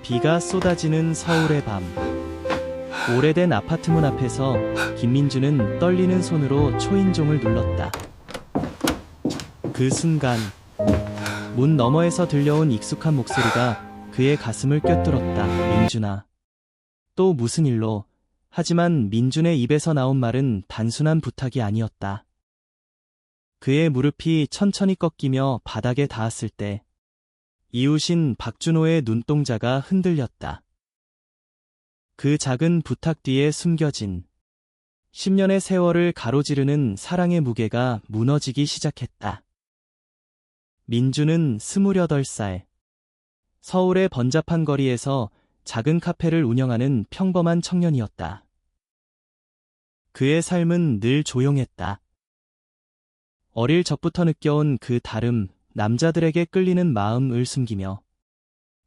비가 쏟아지는 서울의 밤. 오래된 아파트 문 앞에서 김민주는 떨리는 손으로 초인종을 눌렀다. 그 순간 문 너머에서 들려온 익숙한 목소리가 그의 가슴을 꿰뚫었다. 민준아. 또 무슨 일로? 하지만 민준의 입에서 나온 말은 단순한 부탁이 아니었다. 그의 무릎이 천천히 꺾이며 바닥에 닿았을 때 이웃인 박준호의 눈동자가 흔들렸다. 그 작은 부탁 뒤에 숨겨진 10년의 세월을 가로지르는 사랑의 무게가 무너지기 시작했다. 민주는 28살. 서울의 번잡한 거리에서 작은 카페를 운영하는 평범한 청년이었다. 그의 삶은 늘 조용했다. 어릴 적부터 느껴온 그 다름, 남자들에게 끌리는 마음을 숨기며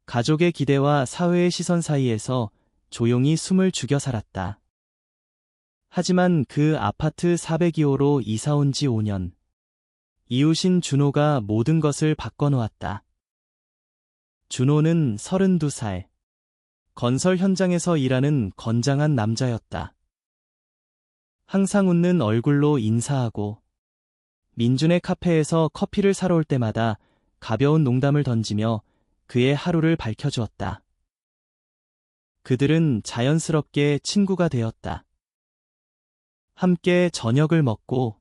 가족의 기대와 사회의 시선 사이에서 조용히 숨을 죽여 살았다. 하지만 그 아파트 402호로 이사 온 지 5년, 이웃인 준호가 모든 것을 바꿔놓았다. 준호는 32살, 건설 현장에서 일하는 건장한 남자였다. 항상 웃는 얼굴로 인사하고 민준의 카페에서 커피를 사러 올 때마다 가벼운 농담을 던지며 그의 하루를 밝혀주었다. 그들은 자연스럽게 친구가 되었다. 함께 저녁을 먹고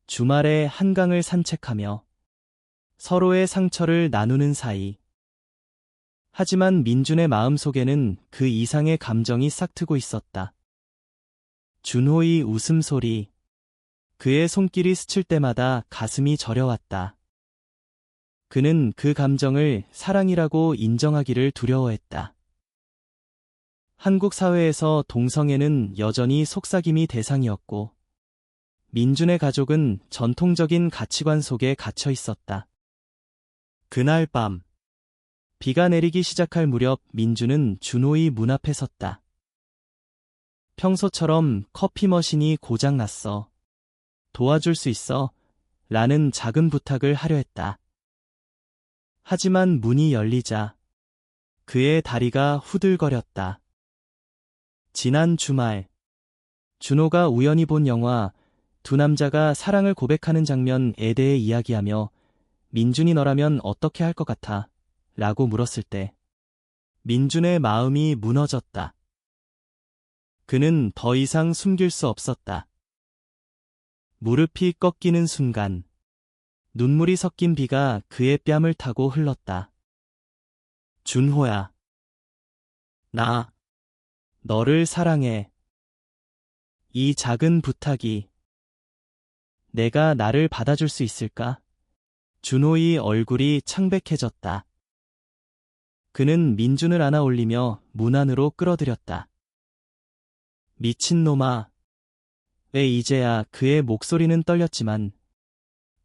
주말에 한강을 산책하며 서로의 상처를 나누는 사이. 하지만 민준의 마음속에는 그 이상의 감정이 싹트고 있었다. 준호의 웃음소리, 그의 손길이 스칠 때마다 가슴이 저려왔다. 그는 그 감정을 사랑이라고 인정하기를 두려워했다. 한국 사회에서 동성애는 여전히 속삭임이 대상이었고, 민준의 가족은 전통적인 가치관 속에 갇혀 있었다. 그날 밤, 비가 내리기 시작할 무렵 민준은 준호의 문 앞에 섰다. 평소처럼 커피 머신이 고장났어. 도와줄 수 있어? 라는 작은 부탁을 하려 했다. 하지만 문이 열리자 그의 다리가 후들거렸다. 지난 주말, 준호가 우연히 본 영화 두 남자가 사랑을 고백하는 장면에 대해 이야기하며 민준이 너라면 어떻게 할 것 같아? 라고 물었을 때 민준의 마음이 무너졌다. 그는 더 이상 숨길 수 없었다. 무릎이 꺾이는 순간 눈물이 섞인 비가 그의 뺨을 타고 흘렀다. 준호야. 나 너를 사랑해. 이 작은 부탁이 내가 나를 받아줄 수 있을까? 준호의 얼굴이 창백해졌다. 그는 민준을 안아 올리며 문 안으로 끌어들였다. 미친놈아. 왜 이제야 그의 목소리는 떨렸지만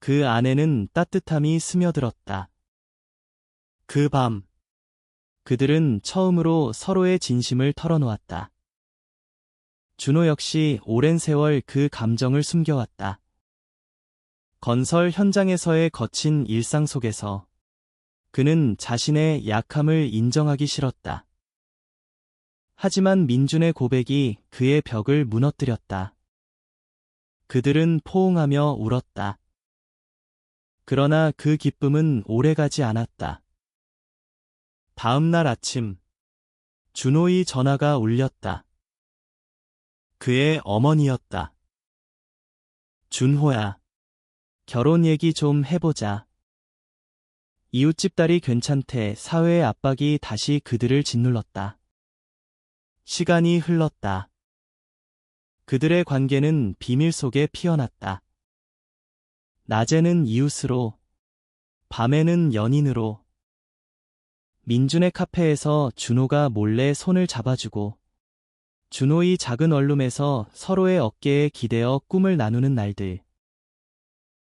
그 안에는 따뜻함이 스며들었다. 그 밤, 그들은 처음으로 서로의 진심을 털어놓았다. 준호 역시 오랜 세월 그 감정을 숨겨왔다. 건설 현장에서의 거친 일상 속에서 그는 자신의 약함을 인정하기 싫었다. 하지만 민준의 고백이 그의 벽을 무너뜨렸다. 그들은 포옹하며 울었다. 그러나 그 기쁨은 오래가지 않았다. 다음 날 아침, 준호의 전화가 울렸다. 그의 어머니였다. 준호야, 결혼 얘기 좀 해보자. 이웃집 딸이 괜찮대. 사회의 압박이 다시 그들을 짓눌렀다. 시간이 흘렀다. 그들의 관계는 비밀 속에 피어났다. 낮에는 이웃으로, 밤에는 연인으로. 민준의 카페에서 준호가 몰래 손을 잡아주고 준호의 작은 원룸에서 서로의 어깨에 기대어 꿈을 나누는 날들.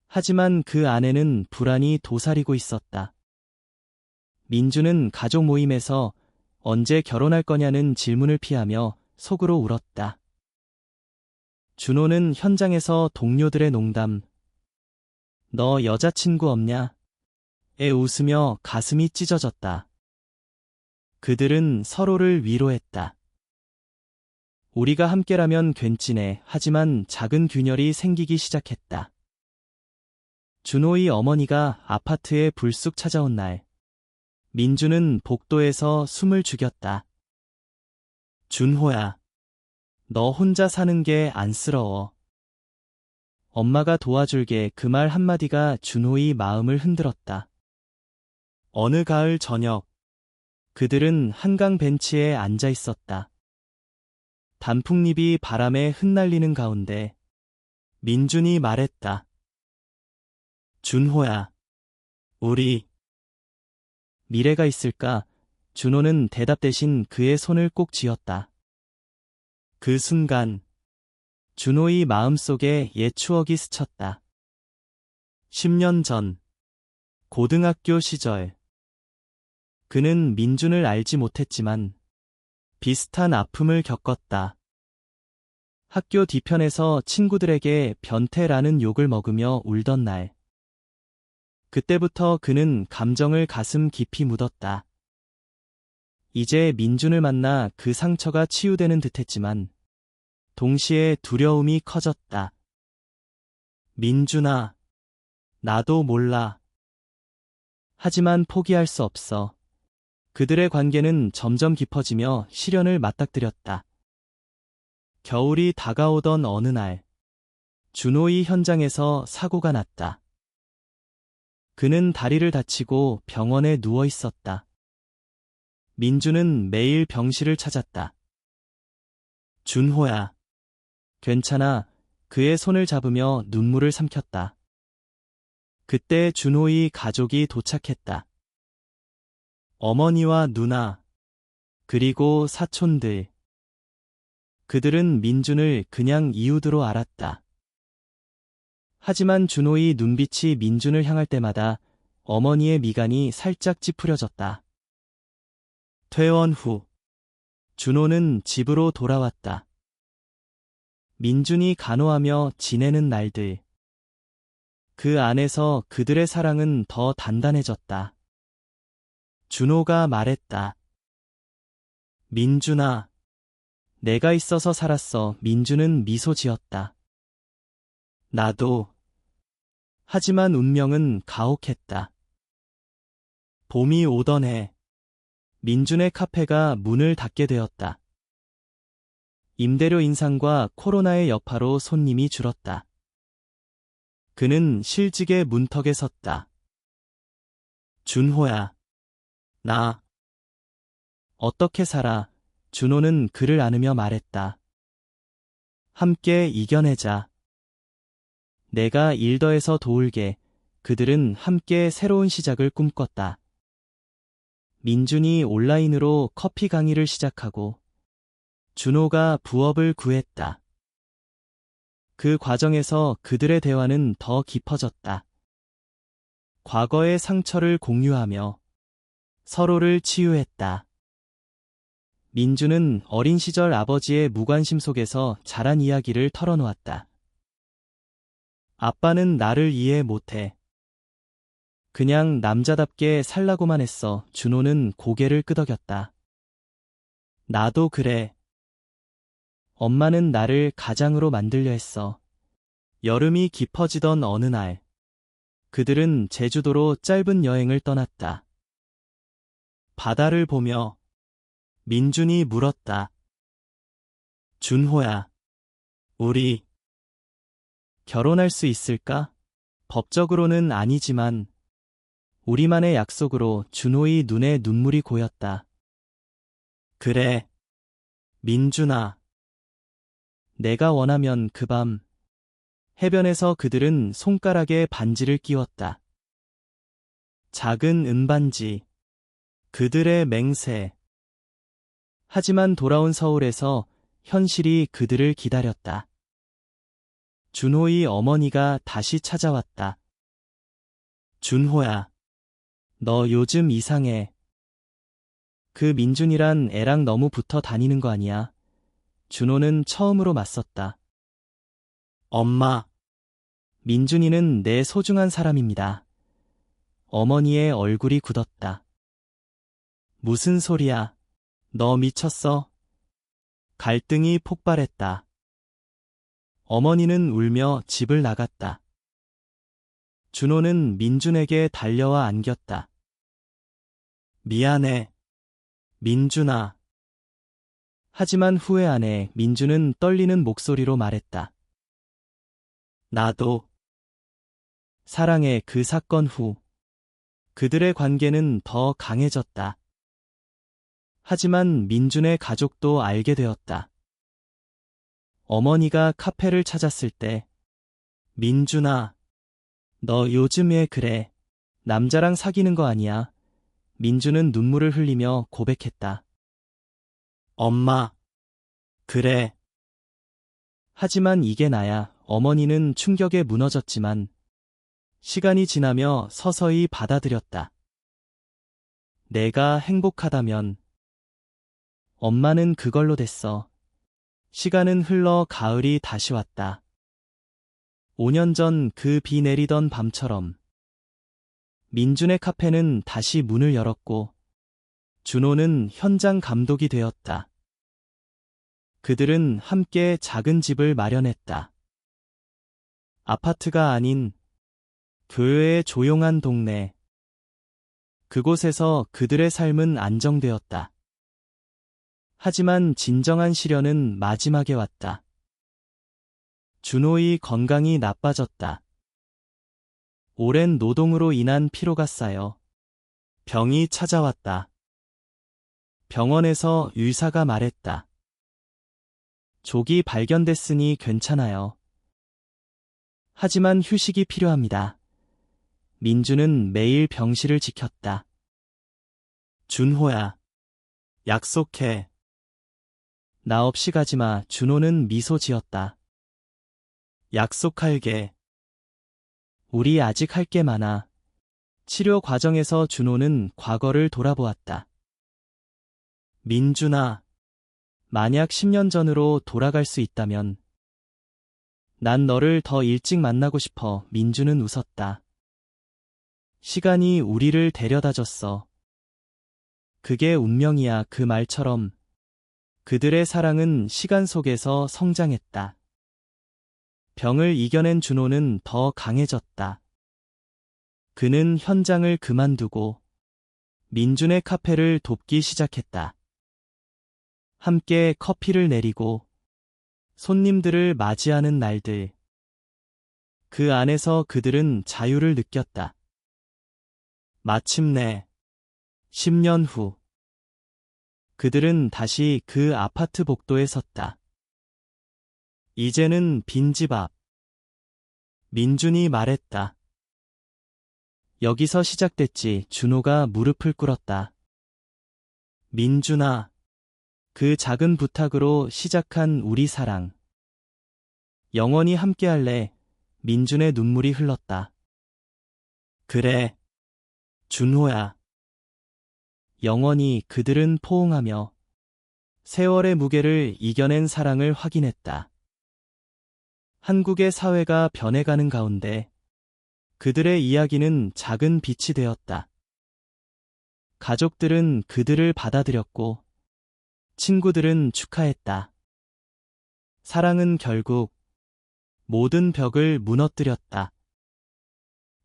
하지만 그 안에는 불안이 도사리고 있었다. 민준은 가족 모임에서 언제 결혼할 거냐는 질문을 피하며 속으로 울었다. 준호는 현장에서 동료들의 농담, 너 여자친구 없냐? 에 웃으며 가슴이 찢어졌다. 그들은 서로를 위로했다. 우리가 함께라면 괜찮네. 하지만 작은 균열이 생기기 시작했다. 준호의 어머니가 아파트에 불쑥 찾아온 날, 민주는 복도에서 숨을 죽였다. 준호야, 너 혼자 사는 게 안쓰러워. 엄마가 도와줄게. 그 말 한마디가 준호의 마음을 흔들었다. 어느 가을 저녁, 그들은 한강 벤치에 앉아 있었다. 단풍잎이 바람에 흩날리는 가운데 민준이 말했다. 준호야, 우리 미래가 있을까? 준호는 대답 대신 그의 손을 꼭 쥐었다. 그 순간 준호의 마음속에 옛 추억이 스쳤다. 10년 전 고등학교 시절 그는 민준을 알지 못했지만 비슷한 아픔을 겪었다. 학교 뒤편에서 친구들에게 변태라는 욕을 먹으며 울던 날. 그때부터 그는 감정을 가슴 깊이 묻었다. 이제 민준을 만나 그 상처가 치유되는 듯했지만 동시에 두려움이 커졌다. 민준아, 나도 몰라. 하지만 포기할 수 없어. 그들의 관계는 점점 깊어지며 시련을 맞닥뜨렸다. 겨울이 다가오던 어느 날, 준호의 현장에서 사고가 났다. 그는 다리를 다치고 병원에 누워 있었다. 민주는 매일 병실을 찾았다. 준호야, 괜찮아. 그의 손을 잡으며 눈물을 삼켰다. 그때 준호의 가족이 도착했다. 어머니와 누나, 그리고 사촌들. 그들은 민준을 그냥 이웃으로 알았다. 하지만 준호의 눈빛이 민준을 향할 때마다 어머니의 미간이 살짝 찌푸려졌다. 퇴원 후, 준호는 집으로 돌아왔다. 민준이 간호하며 지내는 날들. 그 안에서 그들의 사랑은 더 단단해졌다. 준호가 말했다. 민준아, 내가 있어서 살았어. 민준은 미소 지었다. 나도. 하지만 운명은 가혹했다. 봄이 오던 해, 민준의 카페가 문을 닫게 되었다. 임대료 인상과 코로나의 여파로 손님이 줄었다. 그는 실직의 문턱에 섰다. 준호야, 나 어떻게 살아? 준호는 그를 안으며 말했다. 함께 이겨내자. 내가 일더에서 도울게. 그들은 함께 새로운 시작을 꿈꿨다. 민준이 온라인으로 커피 강의를 시작하고 준호가 부업을 구했다. 그 과정에서 그들의 대화는 더 깊어졌다. 과거의 상처를 공유하며 서로를 치유했다. 민준은 어린 시절 아버지의 무관심 속에서 자란 이야기를 털어놓았다. 아빠는 나를 이해 못해. 그냥 남자답게 살라고만 했어. 준호는 고개를 끄덕였다. 나도 그래. 엄마는 나를 가장으로 만들려 했어. 여름이 깊어지던 어느 날, 그들은 제주도로 짧은 여행을 떠났다. 바다를 보며 민준이 물었다. 준호야, 우리 결혼할 수 있을까? 법적으로는 아니지만 우리만의 약속으로. 준호의 눈에 눈물이 고였다. 그래, 민준아. 내가 원하면. 그 밤 해변에서 그들은 손가락에 반지를 끼웠다. 작은 은반지, 그들의 맹세. 하지만 돌아온 서울에서 현실이 그들을 기다렸다. 준호의 어머니가 다시 찾아왔다. 준호야, 너 요즘 이상해. 그 민준이란 애랑 너무 붙어 다니는 거 아니야? 준호는 처음으로 맞섰다. 엄마, 민준이는 내 소중한 사람입니다. 어머니의 얼굴이 굳었다. 무슨 소리야? 너 미쳤어? 갈등이 폭발했다. 어머니는 울며 집을 나갔다. 준호는 민준에게 달려와 안겼다. 미안해, 민준아. 하지만 후회 안 해. 민준은 떨리는 목소리로 말했다. 나도 사랑해. 그 사건 후 그들의 관계는 더 강해졌다. 하지만 민준의 가족도 알게 되었다. 어머니가 카페를 찾았을 때 민준아, 너 요즘 왜 그래? 남자랑 사귀는 거 아니야? 민준은 눈물을 흘리며 고백했다. 엄마, 그래. 하지만 이게 나야. 어머니는 충격에 무너졌지만 시간이 지나며 서서히 받아들였다. 내가 행복하다면 엄마는 그걸로 됐어. 시간은 흘러 가을이 다시 왔다. 5년 전 그 비 내리던 밤처럼 민준의 카페는 다시 문을 열었고 준호는 현장 감독이 되었다. 그들은 함께 작은 집을 마련했다. 아파트가 아닌 교외의 조용한 동네. 그곳에서 그들의 삶은 안정되었다. 하지만 진정한 시련은 마지막에 왔다. 준호의 건강이 나빠졌다. 오랜 노동으로 인한 피로가 쌓여 병이 찾아왔다. 병원에서 의사가 말했다. 조기 발견됐으니 괜찮아요. 하지만 휴식이 필요합니다. 민주는 매일 병실을 지켰다. 준호야, 약속해. 나 없이 가지마. 준호는 미소 지었다. 약속할게. 우리 아직 할 게 많아. 치료 과정에서 준호는 과거를 돌아보았다. 민준아, 만약 10년 전으로 돌아갈 수 있다면 난 너를 더 일찍 만나고 싶어. 민준은 웃었다. 시간이 우리를 데려다 줬어. 그게 운명이야. 그 말처럼 그들의 사랑은 시간 속에서 성장했다. 병을 이겨낸 준호는 더 강해졌다. 그는 현장을 그만두고 민준의 카페를 돕기 시작했다. 함께 커피를 내리고 손님들을 맞이하는 날들. 그 안에서 그들은 자유를 느꼈다. 마침내 10년 후 그들은 다시 그 아파트 복도에 섰다. 이제는 빈집 앞. 민준이 말했다. 여기서 시작됐지. 준호가 무릎을 꿇었다. 민준아, 그 작은 부탁으로 시작한 우리 사랑. 영원히 함께할래. 민준의 눈물이 흘렀다. 그래, 준호야. 영원히. 그들은 포옹하며 세월의 무게를 이겨낸 사랑을 확인했다. 한국의 사회가 변해가는 가운데 그들의 이야기는 작은 빛이 되었다. 가족들은 그들을 받아들였고 친구들은 축하했다. 사랑은 결국 모든 벽을 무너뜨렸다.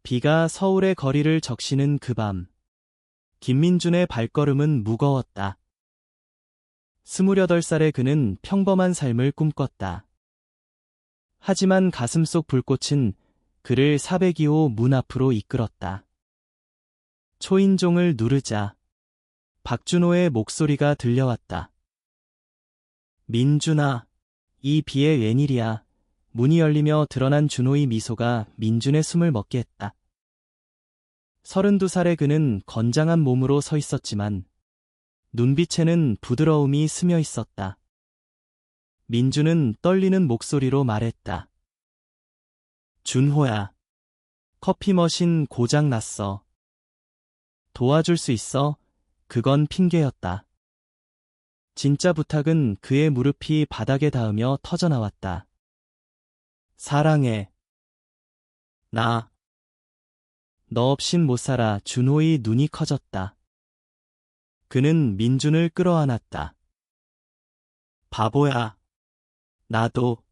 비가 서울의 거리를 적시는 그 밤, 김민준의 발걸음은 무거웠다. 28살의 그는 평범한 삶을 꿈꿨다. 하지만 가슴속 불꽃은 그를 402호 문 앞으로 이끌었다. 초인종을 누르자 박준호의 목소리가 들려왔다. 민준아, 이 비에 웬일이야. 문이 열리며 드러난 준호의 미소가 민준의 숨을 먹게 했다. 32살의 그는 건장한 몸으로 서 있었지만 눈빛에는 부드러움이 스며 있었다. 민준은 떨리는 목소리로 말했다. 준호야, 커피 머신 고장 났어. 도와줄 수 있어? 그건 핑계였다. 진짜 부탁은 그의 무릎이 바닥에 닿으며 터져나왔다. 사랑해. 너 없인 못 살아. 준호의 눈이 커졌다. 그는 민준을 끌어안았다. 바보야. 나도.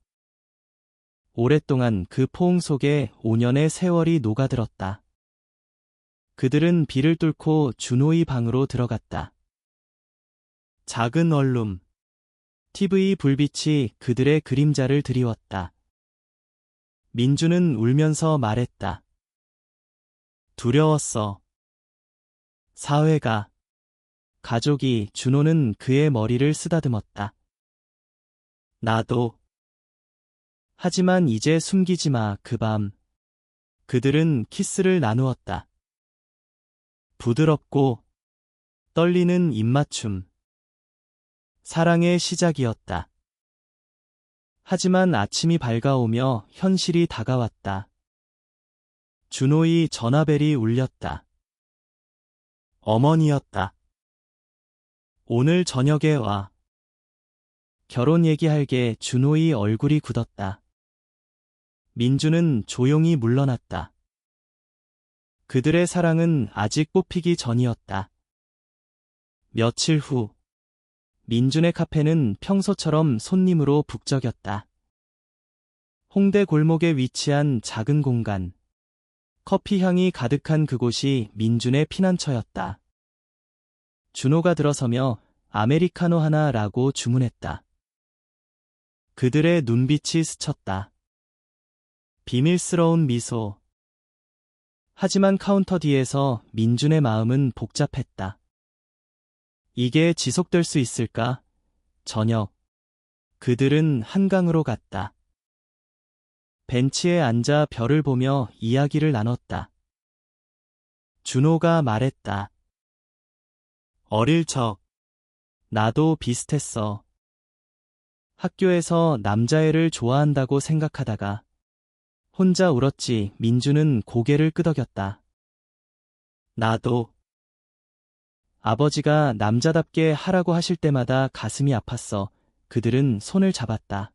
오랫동안 그 포옹 속에 5년의 세월이 녹아들었다. 그들은 비를 뚫고 준호의 방으로 들어갔다. 작은 원룸. TV 불빛이 그들의 그림자를 드리웠다. 민준은 울면서 말했다. 두려웠어. 사회가, 가족이. 준호는 그의 머리를 쓰다듬었다. 나도. 하지만 이제 숨기지 마. 그 밤 그들은 키스를 나누었다. 부드럽고 떨리는 입맞춤. 사랑의 시작이었다. 하지만 아침이 밝아오며 현실이 다가왔다. 준호의 전화벨이 울렸다. 어머니였다. 오늘 저녁에 와. 결혼 얘기할게. 준호의 얼굴이 굳었다. 민준은 조용히 물러났다. 그들의 사랑은 아직 꽃피기 전이었다. 며칠 후, 민준의 카페는 평소처럼 손님으로 북적였다. 홍대 골목에 위치한 작은 공간. 커피 향이 가득한 그곳이 민준의 피난처였다. 준호가 들어서며 아메리카노 하나라고 주문했다. 그들의 눈빛이 스쳤다. 비밀스러운 미소. 하지만 카운터 뒤에서 민준의 마음은 복잡했다. 이게 지속될 수 있을까? 저녁. 그들은 한강으로 갔다. 벤치에 앉아 별을 보며 이야기를 나눴다. 준호가 말했다. 어릴 적, 나도 비슷했어. 학교에서 남자애를 좋아한다고 생각하다가 혼자 울었지. 민준은 고개를 끄덕였다. 나도. 아버지가 남자답게 하라고 하실 때마다 가슴이 아팠어. 그들은 손을 잡았다.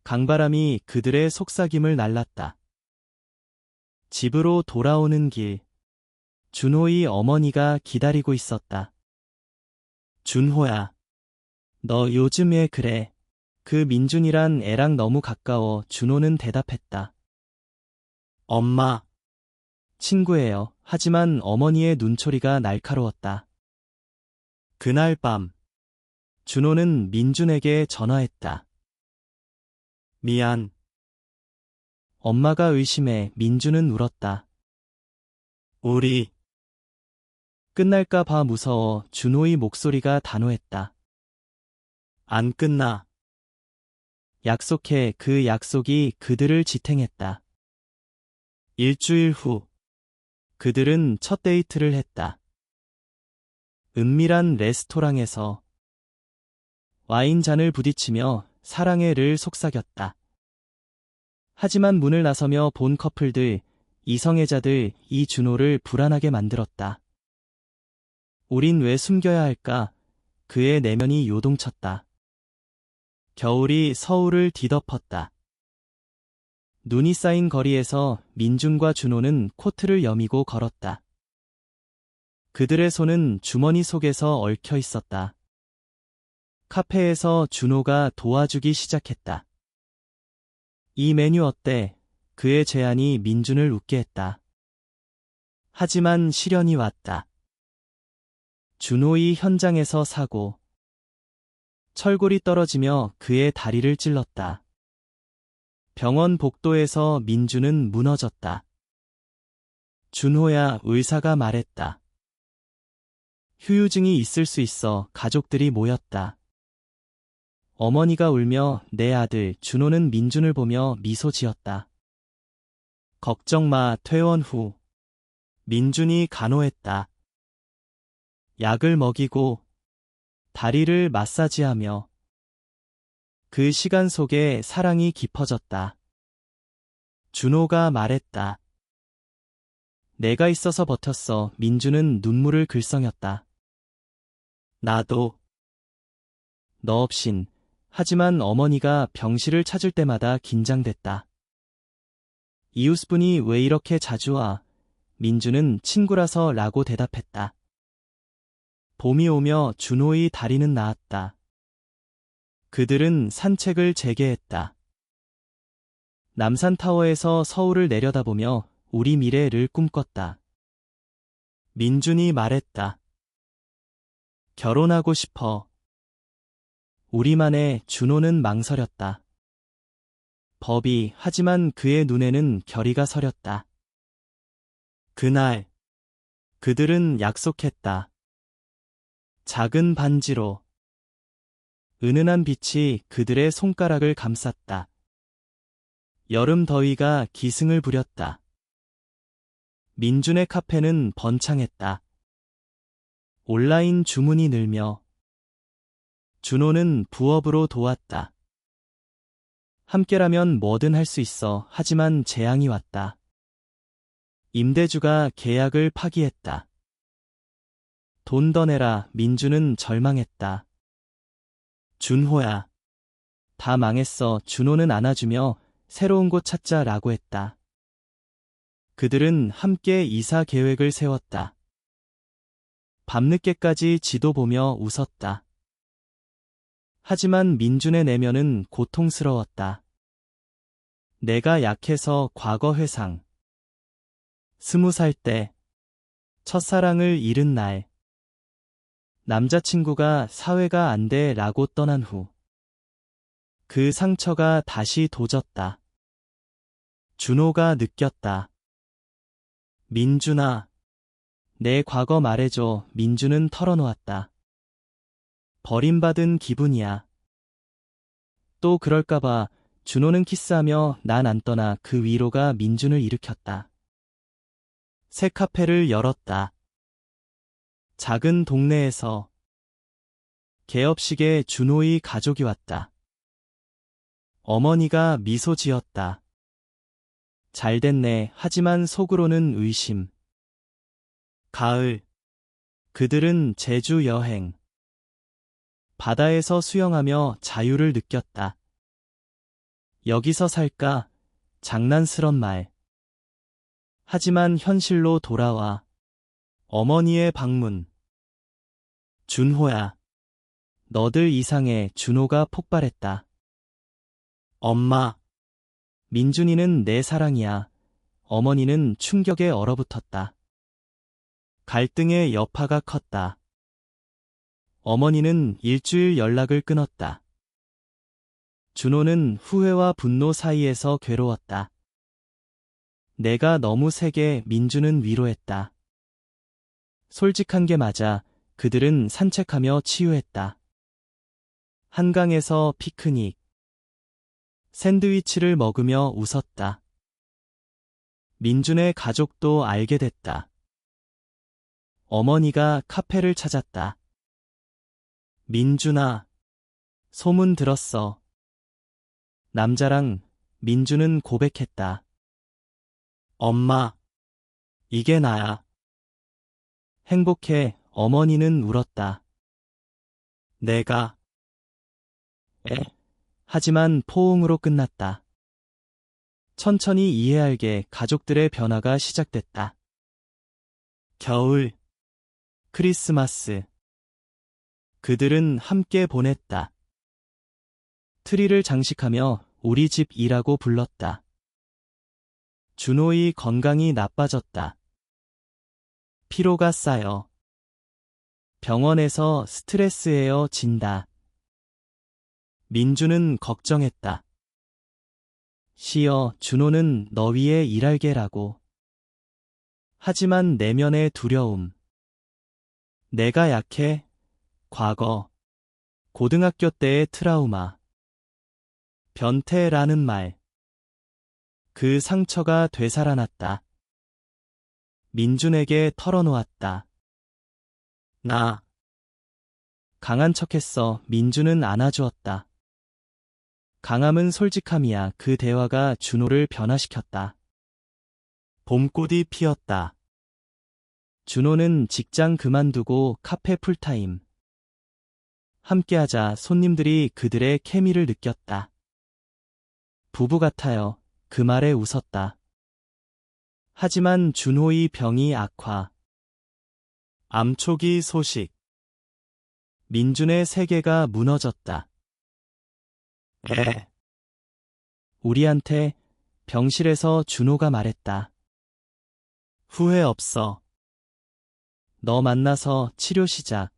강바람이 그들의 속삭임을 날랐다. 집으로 돌아오는 길. 준호의 어머니가 기다리고 있었다. 준호야. 너 요즘 왜 그래? 그 민준이란 애랑 너무 가까워. 준호는 대답했다. 엄마. 친구예요. 하지만 어머니의 눈초리가 날카로웠다. 그날 밤, 준호는 민준에게 전화했다. 미안. 엄마가 의심해. 민준은 울었다. 우리 끝날까 봐 무서워. 준호의 목소리가 단호했다. 안 끝나. 약속해. 그 약속이 그들을 지탱했다. 일주일 후, 그들은 첫 데이트를 했다. 은밀한 레스토랑에서 와인잔을 부딪히며 사랑해를 속삭였다. 하지만 문을 나서며 본 커플들, 이성애자들, 이 준호를 불안하게 만들었다. 우린 왜 숨겨야 할까? 그의 내면이 요동쳤다. 겨울이 서울을 뒤덮었다. 눈이 쌓인 거리에서 민준과 준호는 코트를 여미고 걸었다. 그들의 손은 주머니 속에서 얽혀 있었다. 카페에서 준호가 도와주기 시작했다. 이 메뉴 어때? 그의 제안이 민준을 웃게 했다. 하지만 시련이 왔다. 준호의 현장에서 사고. 철골이 떨어지며 그의 다리를 찔렀다. 병원 복도에서 민준은 무너졌다. 준호야, 의사가 말했다. 후유증이 있을 수 있어. 가족들이 모였다. 어머니가 울며 내 아들. 준호는 민준을 보며 미소 지었다. 걱정 마. 퇴원 후. 민준이 간호했다. 약을 먹이고 다리를 마사지하며 그 시간 속에 사랑이 깊어졌다. 준호가 말했다. 내가 있어서 버텼어. 민준은 눈물을 글썽였다. 나도. 너 없인. 하지만 어머니가 병실을 찾을 때마다 긴장됐다. 이웃분이 왜 이렇게 자주 와? 민준은 친구라서 라고 대답했다. 봄이 오며 준호의 다리는 나았다. 그들은 산책을 재개했다. 남산타워에서 서울을 내려다보며 우리 미래를 꿈꿨다. 민준이 말했다. 결혼하고 싶어. 우리만의 준호는 망설였다. 하지만 그의 눈에는 결의가 서렸다. 그날, 그들은 약속했다. 작은 반지로. 은은한 빛이 그들의 손가락을 감쌌다. 여름 더위가 기승을 부렸다. 민준의 카페는 번창했다. 온라인 주문이 늘며 준호는 부업으로 도왔다. 함께라면 뭐든 할 수 있어. 하지만 재앙이 왔다. 임대주가 계약을 파기했다. 돈 더 내라. 민준은 절망했다. 준호야. 다 망했어. 준호는 안아주며 새로운 곳 찾자라고 했다. 그들은 함께 이사 계획을 세웠다. 밤늦게까지 지도 보며 웃었다. 하지만 민준의 내면은 고통스러웠다. 내가 약해서 과거 회상. 20살 때 첫사랑을 잃은 날. 남자친구가 사회가 안 돼 라고 떠난 후. 그 상처가 다시 도졌다. 준호가 느꼈다. 민준아, 내 과거 말해줘. 민준은 털어놓았다. 버림받은 기분이야. 또 그럴까봐 준호는 키스하며 난 안 떠나. 그 위로가 민준을 일으켰다. 새 카페를 열었다. 작은 동네에서 개업식에 준호의 가족이 왔다. 어머니가 미소 지었다. 잘 됐네. 하지만 속으로는 의심. 가을. 그들은 제주 여행. 바다에서 수영하며 자유를 느꼈다. 여기서 살까? 장난스런 말. 하지만 현실로 돌아와. 어머니의 방문. 준호야. 너들 이상해. 준호가 폭발했다. 엄마. 민준이는 내 사랑이야. 어머니는 충격에 얼어붙었다. 갈등의 여파가 컸다. 어머니는 일주일 연락을 끊었다. 준호는 후회와 분노 사이에서 괴로웠다. 내가 너무 세게. 민준은 위로했다. 솔직한 게 맞아. 그들은 산책하며 치유했다. 한강에서 피크닉. 샌드위치를 먹으며 웃었다. 민준의 가족도 알게 됐다. 어머니가 카페를 찾았다. 민준아, 소문 들었어. 남자랑. 민준은 고백했다. 엄마, 이게 나야. 행복해. 어머니는 울었다. 내가. 하지만 포옹으로 끝났다. 천천히 이해할게. 가족들의 변화가 시작됐다. 겨울. 크리스마스. 그들은 함께 보냈다. 트리를 장식하며 우리 집이라고 불렀다. 준호의 건강이 나빠졌다. 피로가 쌓여. 병원에서 스트레스예요 진다. 민준은 걱정했다. 쉬어. 준호는 너 위해 일할게라고. 하지만 내면의 두려움. 내가 약해. 과거. 고등학교 때의 트라우마. 변태라는 말. 그 상처가 되살아났다. 민준에게 털어놓았다. 나. 강한 척했어. 민준은 안아주었다. 강함은 솔직함이야. 그 대화가 준호를 변화시켰다. 봄꽃이 피었다. 준호는 직장 그만두고 카페 풀타임. 함께하자. 손님들이 그들의 케미를 느꼈다. 부부 같아요. 그 말에 웃었다. 하지만 준호의 병이 악화. 암 초기 소식. 민준의 세계가 무너졌다. 우리한테 병실에서 준호가 말했다. 후회 없어. 너 만나서 치료 시작.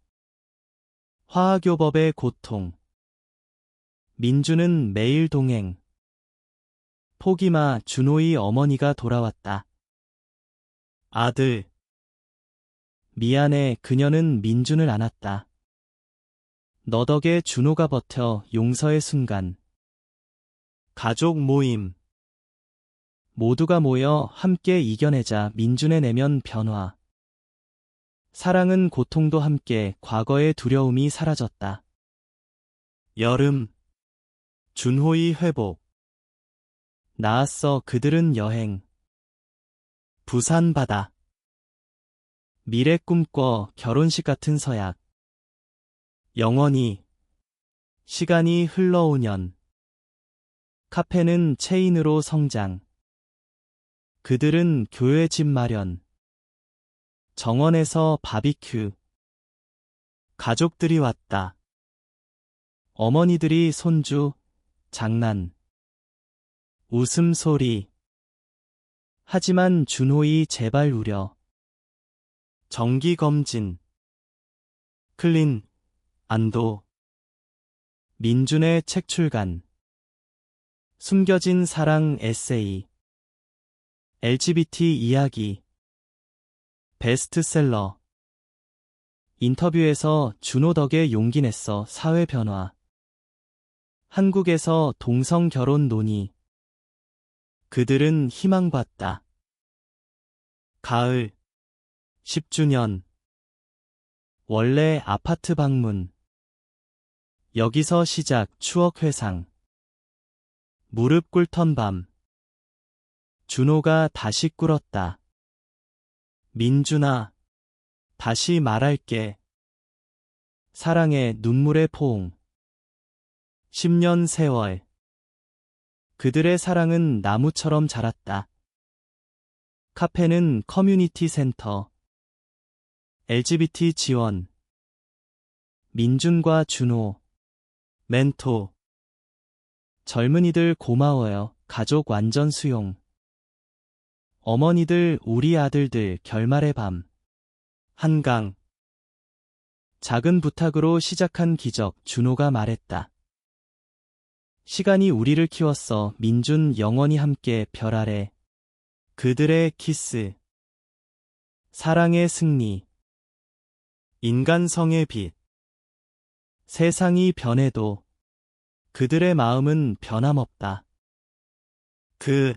화학요법의 고통. 민준은 매일 동행. 포기마 준호의 어머니가 돌아왔다. 아들. 미안해. 그녀는 민준을 안았다. 너 덕에 준호가 버텨. 용서의 순간. 가족 모임. 모두가 모여 함께 이겨내자. 민준의 내면 변화. 사랑은 고통도 함께. 과거의 두려움이 사라졌다. 여름. 준호의 회복. 나았어. 그들은 여행. 부산 바다. 미래 꿈꿔. 결혼식 같은 서약. 영원히. 시간이 흘러오년. 카페는 체인으로 성장. 그들은 교회 집 마련. 정원에서 바비큐. 가족들이 왔다. 어머니들이 손주, 장난. 웃음소리. 하지만 준호이 제발 우려. 정기검진. 클린, 안도. 민준의 책 출간. 숨겨진 사랑 에세이. LGBT 이야기. 베스트셀러. 인터뷰에서 준호 덕에 용기 냈어. 사회 변화. 한국에서 동성 결혼 논의. 그들은 희망봤다. 가을. 10주년. 원래 아파트 방문. 여기서 시작. 추억 회상. 무릎 꿇던 밤. 준호가 다시 꿇었다. 민준아, 다시 말할게. 사랑의 눈물의 포옹. 10년 세월. 그들의 사랑은 나무처럼 자랐다. 카페는 커뮤니티 센터. LGBT 지원. 민준과 준호. 멘토. 젊은이들 고마워요. 가족 완전 수용. 어머니들 우리 아들들 결말의 밤. 한강. 작은 부탁으로 시작한 기적. 준호가 말했다. 시간이 우리를 키웠어. 민준 영원히 함께 별 아래. 그들의 키스. 사랑의 승리. 인간성의 빛. 세상이 변해도 그들의 마음은 변함없다. 그